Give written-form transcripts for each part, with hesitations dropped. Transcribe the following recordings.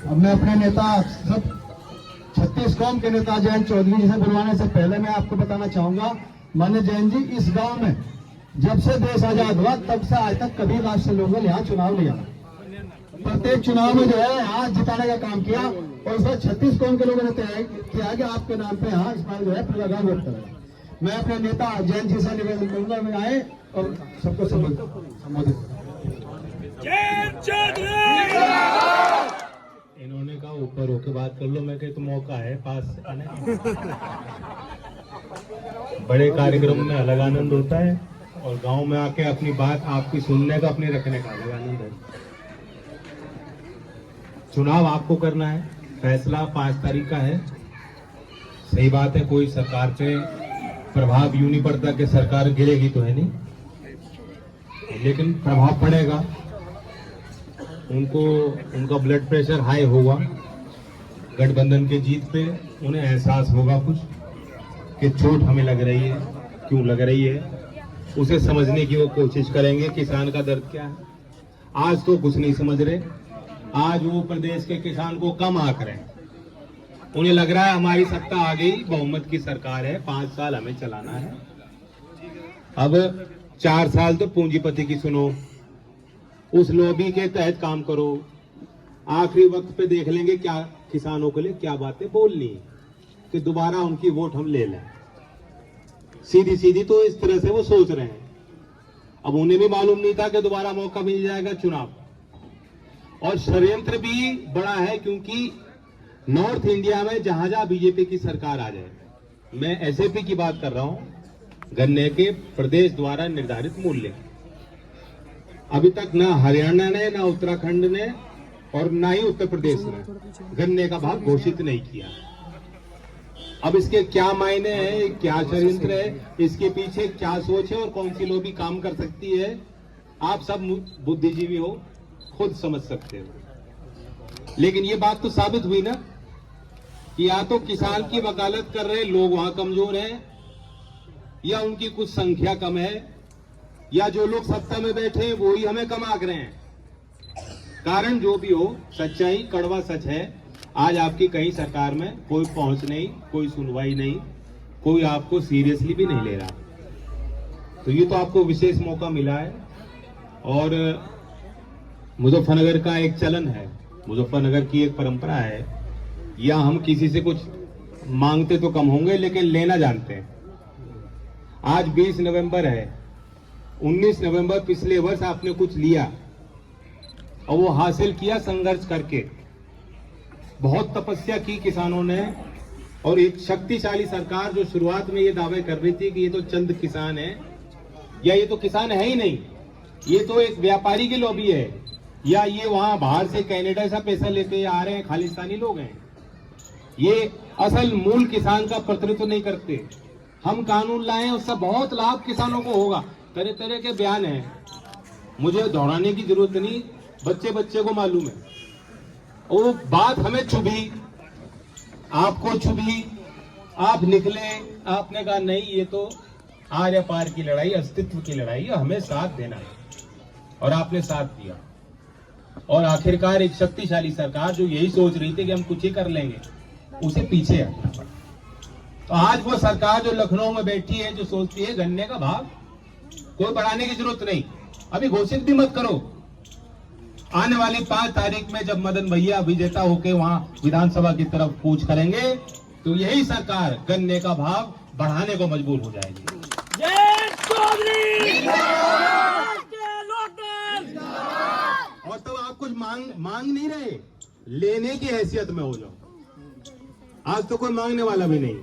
अब मैं अपने नेता सब 36 कौम के नेता जयंत चौधरी जी से बुलवाने से पहले मैं आपको बताना चाहूंगा, माननीय जयंत जी, इस गांव में जब से देश आजाद हुआ तब से आज तक कभी राष्ट्रीय लोगों ने यहाँ चुनाव लिया। प्रत्येक चुनाव में जो है हाथ जिताने का काम किया और उसमें 36 कौम के लोगों ने तय किया कि आपके नाम पे यहाँ इस बार जो है पूरा गाँव वोट करेगा। मैं अपने नेता जयंत जी से निवेदन करूंगा, मैं आए और सबको संबोधित। इन्होंने कहा ऊपर होके बात कर लो, मैं कहे तो मौका है पास से आने। बड़े कार्यक्रम में अलग आनंद होता है और गांव में आके अपनी बात आपकी सुनने का, अपने रखने का अलग आनंद है। चुनाव आपको करना है, फैसला 5 तारीख का है। सही बात है, कोई सरकार पे प्रभाव यूं नहीं पड़ता कि सरकार गिरेगी तो है नहीं, लेकिन प्रभाव पड़ेगा। उनको उनका ब्लड प्रेशर हाई होगा, गठबंधन के जीत पे उन्हें एहसास होगा कुछ कि चोट हमें लग रही है, क्यों लग रही है, उसे समझने की वो कोशिश करेंगे। किसान का दर्द क्या है, आज तो कुछ नहीं समझ रहे। आज वो प्रदेश के किसान को कम आंक रहे हैं। उन्हें लग रहा है हमारी सत्ता आ गई, बहुमत की सरकार है, 5 साल हमें चलाना है। अब 4 साल तो पूंजीपति की सुनो, उस लॉबी के तहत काम करो। आखिरी वक्त पे देख लेंगे क्या किसानों के लिए क्या बातें बोलनी है कि दोबारा उनकी वोट हम ले लें। सीधी सीधी तो इस तरह से वो सोच रहे हैं। अब उन्हें भी मालूम नहीं था कि दोबारा मौका मिल जाएगा चुनाव। और षड्यंत्र भी बड़ा है, क्योंकि नॉर्थ इंडिया में जहां जहां बीजेपी की सरकार आ जाए, मैं एसएपी की बात कर रहा हूं, गन्ने के प्रदेश द्वारा निर्धारित मूल्य, अभी तक ना हरियाणा ने, ना उत्तराखंड ने और ना ही उत्तर प्रदेश ने गन्ने का भाव घोषित नहीं किया। अब इसके क्या मायने हैं, क्या षड्यंत्र है, इसके पीछे क्या सोच है और कौन सी लोबी काम कर सकती है, आप सब बुद्धिजीवी हो, खुद समझ सकते हो। लेकिन ये बात तो साबित हुई ना कि या तो किसान की वकालत कर रहे लोग वहां कमजोर हैं, या उनकी कुछ संख्या कम है, या जो लोग सत्ता में बैठे हैं वो ही हमें कम आंक रहे हैं। कारण जो भी हो, सच्चाई कड़वा सच है। आज आपकी कहीं सरकार में कोई पहुंच नहीं, कोई सुनवाई नहीं, कोई आपको सीरियसली भी नहीं ले रहा। तो ये तो आपको विशेष मौका मिला है। और मुजफ्फरनगर का एक चलन है, मुजफ्फरनगर की एक परंपरा है, या हम किसी से कुछ मांगते तो कम होंगे लेकिन लेना जानते हैं। आज 20 नवंबर है, 19 नवंबर पिछले वर्ष आपने कुछ लिया और वो हासिल किया संघर्ष करके। बहुत तपस्या की किसानों ने, और एक शक्तिशाली सरकार जो शुरुआत में ये दावे कर रही थी कि ये तो चंद किसान है, या ये तो किसान है ही नहीं, ये तो एक व्यापारी की लॉबी है, या ये वहां बाहर से कनाडा से पैसा लेते आ रहे हैं, खालिस्तानी लोग हैं, ये असल मूल किसान का प्रतिनिधित्व नहीं करते। हम कानून लाए, उससे बहुत लाभ किसानों को होगा। तरह तरह के बयान हैं, मुझे दोहराने की जरूरत नहीं, बच्चे बच्चे को मालूम है। वो बात हमें चुभी, आपको चुभी, आप निकले, आपने कहा नहीं ये तो आर्य पार की लड़ाई, अस्तित्व की लड़ाई है, हमें साथ देना है, और आपने साथ दिया। और आखिरकार एक शक्तिशाली सरकार जो यही सोच रही थी कि हम कुछ ही कर लेंगे, उसे पीछे हटना पड़ा। तो आज वो सरकार जो लखनऊ में बैठी है, जो सोचती है गन्ने का भाव कोई बढ़ाने की जरूरत नहीं, अभी घोषित भी मत करो। आने वाली 5 तारीख में जब मदन भैया विजेता होके वहां विधानसभा की तरफ कूच करेंगे, तो यही सरकार गन्ने का भाव बढ़ाने को मजबूर हो जाएगी। और तब आप कुछ मांग नहीं रहे, लेने की हैसियत में हो जाओ। आज तो कोई मांगने वाला भी नहीं।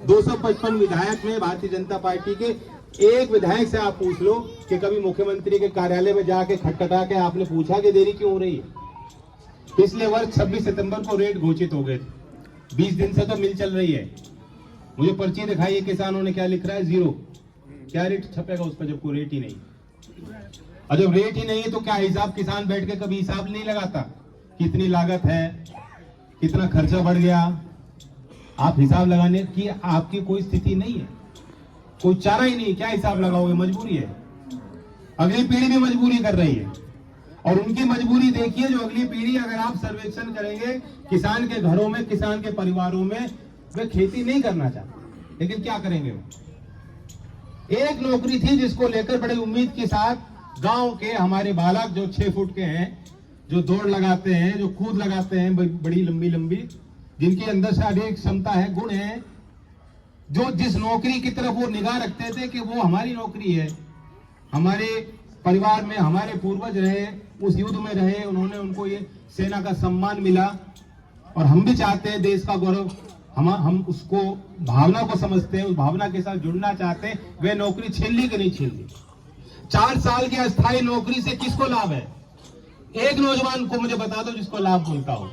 255 विधायक में भारतीय जनता पार्टी के एक विधायक से आप पूछ लो कि कभी मुख्यमंत्री के कार्यालय में जाके खटखटा के आपने पूछा कि देरी क्यों हो रही है। पिछले वर्ष 26 सितंबर को रेट घोषित हो गए थे, 20 दिन से तो मिल चल रही है। मुझे पर्ची दिखाइए किसानों ने क्या लिख रहा है, 0। क्या रेट छपेगा उस पर जब कोई रेट ही नहीं। और जब रेट ही नहीं है तो क्या हिसाब, किसान बैठ के कभी हिसाब नहीं लगाता कितनी लागत है, कितना खर्चा बढ़ गया। आप हिसाब लगाने की आपकी कोई स्थिति नहीं है, कोई चारा ही नहीं, क्या हिसाब लगाओगे, मजबूरी है। अगली पीढ़ी भी मजबूरी कर रही है। और उनकी मजबूरी देखिए, जो अगली पीढ़ी, अगर आप सर्वेक्षण करेंगे किसान के घरों में, किसान के परिवारों में, वे खेती नहीं करना चाहते, लेकिन क्या करेंगे वो? एक नौकरी थी जिसको लेकर बड़ी उम्मीद के साथ गांव के हमारे बालक जो 6 फुट के हैं, जो दौड़ लगाते हैं, जो कूद लगाते हैं बड़ी लंबी लंबी, जिनके अंदर शारीरिक क्षमता है, गुण है, जो जिस नौकरी की तरफ वो निगाह रखते थे कि वो हमारी नौकरी है, हमारे परिवार में हमारे पूर्वज रहे, उस युद्ध में रहे, उन्होंने, उनको ये सेना का सम्मान मिला, और हम भी चाहते हैं देश का गौरव, हम उसको भावना को समझते हैं, उस भावना के साथ जुड़ना चाहते हैं। वे नौकरी छीन ली कि नहीं छीन ली? 4 साल की अस्थायी नौकरी से किसको लाभ है? एक नौजवान को मुझे बता दो जिसको लाभ मिलता हो।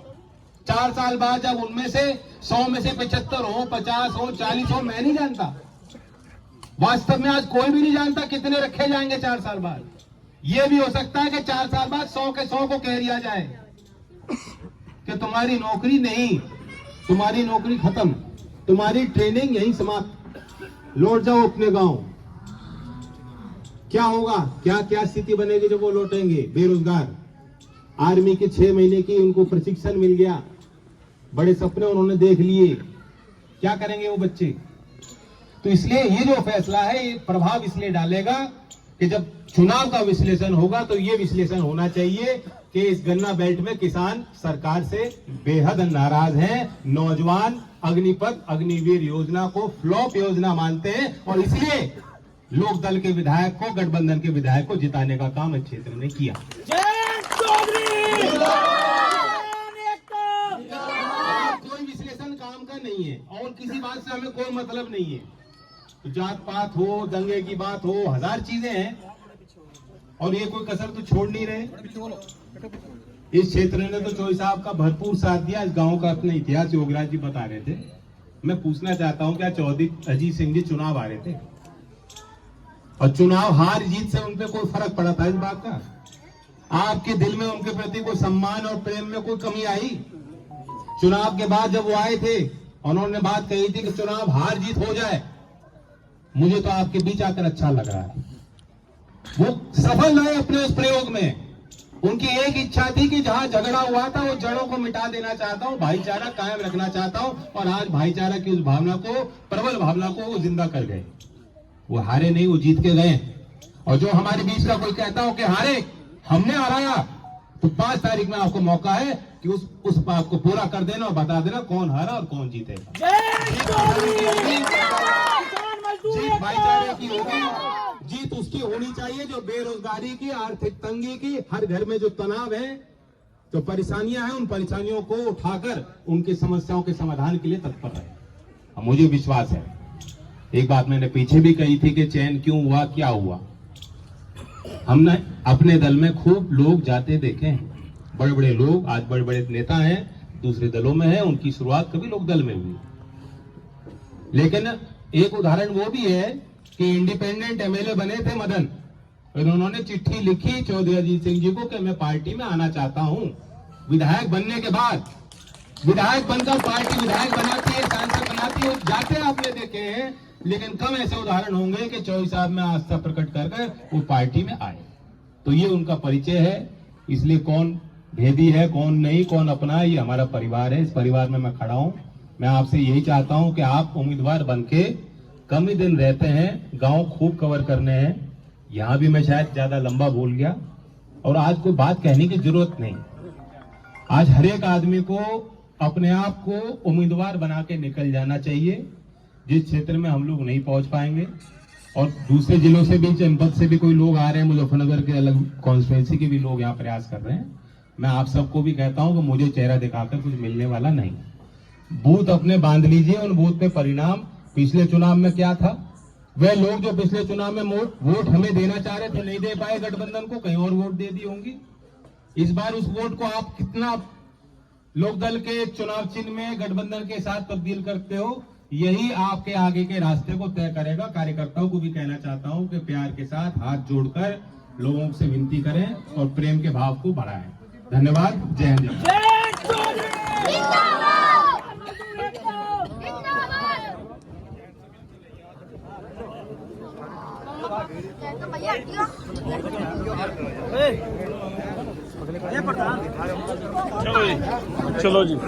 4 साल बाद जब उनमें से 100 में से 75 हो, 50 हो, 40 हो, मैं नहीं जानता, वास्तव में आज कोई भी नहीं जानता कितने रखे जाएंगे 4 साल बाद। यह भी हो सकता है कि 4 साल बाद 100 के 100 को कह दिया जाए कि तुम्हारी नौकरी नहीं, तुम्हारी नौकरी खत्म, तुम्हारी ट्रेनिंग यहीं समाप्त, लौट जाओ अपने गांव। क्या होगा? क्या क्या स्थिति बनेगी जब वो लौटेंगे बेरोजगार? आर्मी के 6 महीने की उनको प्रशिक्षण मिल गया, बड़े सपने उन्होंने देख लिए, क्या करेंगे वो बच्चे? तो इसलिए ये जो फैसला है, ये प्रभाव इसलिए डालेगा कि जब चुनाव का विश्लेषण होगा तो ये विश्लेषण होना चाहिए कि इस गन्ना बेल्ट में किसान सरकार से बेहद नाराज हैं। नौजवान अग्निपथ, अग्निवीर योजना को फ्लॉप योजना मानते हैं, और इसलिए लोक दल के विधायक को, गठबंधन के विधायक को जिताने का काम इस क्षेत्र ने किया। कोई विश्लेषण काम का नहीं है, और किसी बात से हमें कोई मतलब नहीं है। तो जात पात हो, दंगे की बात हो, 1000 चीजें हैं, और ये कोई कसर तो छोड़ नहीं रहे। इस क्षेत्र ने तो चौधरी साहब का भरपूर साथ दिया। इस गांव का अपना इतिहास योगराज जी बता रहे थे। मैं पूछना चाहता हूं, क्या चौधरी अजीत सिंह जी चुनाव आ रहे थे? और चुनाव हार जीत से उन पे कोई फर्क पड़ा था इस बात का? आपके दिल में उनके प्रति कोई सम्मान और प्रेम में कोई कमी आई? चुनाव के बाद जब वो आए थे, उन्होंने बात कही थी कि चुनाव हार जीत हो जाए, मुझे तो आपके बीच आकर अच्छा लग रहा है। वो सफल रहे अपने उस प्रयोग में। उनकी एक इच्छा थी कि जहां झगड़ा हुआ था वो जड़ों को मिटा देना चाहता हूं, भाईचारा कायम रखना चाहता हूं, और आज भाईचारा की उस भावना को, प्रबल भावना को वो जिंदा कर गए। वो हारे नहीं, वो जीत के गए। और जो हमारे बीच का कोई कहता हो कि हारे, हमने हराया, तो 5 तारीख में आपको मौका है कि उस बात को पूरा कर देना और बता देना कौन हारा और कौन जीतेगा। जीत भाईचारे की होगी, जीत उसकी होनी चाहिए जो बेरोजगारी की, आर्थिक तंगी की, हर घर में जो तनाव है, जो परेशानियां हैं, उन परेशानियों को उठाकर उनकी समस्याओं के समाधान के लिए तत्पर रहे। मुझे विश्वास है, एक बात मैंने पीछे भी कही थी कि चयन क्यों हुआ, क्या हुआ। हमने अपने दल में खूब लोग जाते देखे हैं, बड़े बड़े लोग, आज बड़े बड़े नेता हैं, दूसरे दलों में हैं, उनकी शुरुआत कभी लोक दल में हुई। लेकिन एक उदाहरण वो भी है कि इंडिपेंडेंट एमएलए बने थे मदन, और उन्होंने चिट्ठी लिखी चौधरी अजीत सिंह जी को कि मैं पार्टी में आना चाहता हूं। विधायक बनने के बाद, विधायक बनकर पार्टी विधायक बनाती है, सांसद बनाती है, जाते आपने देखे हैं, लेकिन कम ऐसे उदाहरण होंगे कि चौधरी साहब में आस्था प्रकट कर वो पार्टी में आए। तो ये उनका परिचय है। इसलिए कौन भेदी है, कौन नहीं, कौन अपना है, ये हमारा परिवार है। इस परिवार में मैं खड़ा हूं। मैं आपसे यही चाहता हूं कि आप उम्मीदवार बनके, कम ही दिन रहते हैं, गांव खूब कवर करने हैं। यहां भी मैं शायद ज्यादा लंबा बोल गया, और आज कोई बात कहने की जरूरत नहीं। आज हर एक आदमी को अपने आप को उम्मीदवार बना के निकल जाना चाहिए, जिस क्षेत्र में हम लोग नहीं पहुंच पाएंगे। और दूसरे जिलों से भी, जनपद से भी कोई लोग आ रहे हैं, मुजफ्फरनगर के अलग कॉन्स्टिट्यूएंसी के भी लोग यहाँ प्रयास कर रहे हैं। मैं आप सबको भी कहता हूं कि मुझे चेहरा दिखाकर कुछ मिलने वाला नहीं। बूथ अपने बांध लीजिए, उन बूथ पे परिणाम पिछले चुनाव में क्या था। वे लोग जो पिछले चुनाव में वोट हमें देना चाह रहे थे, नहीं दे पाए गठबंधन को, कहीं और वोट दे दी होंगी। इस बार उस वोट को आप कितना लोकदल के चुनाव चिन्ह में गठबंधन के साथ तब्दील करते हो, यही आपके आगे के रास्ते को तय करेगा। कार्यकर्ताओं को भी कहना चाहता हूं कि प्यार के साथ हाथ जोड़कर लोगों से विनती करें और प्रेम के भाव को बढ़ाएं। धन्यवाद। जय हिंद। तो भैया ਚਲੋ ਜੀ।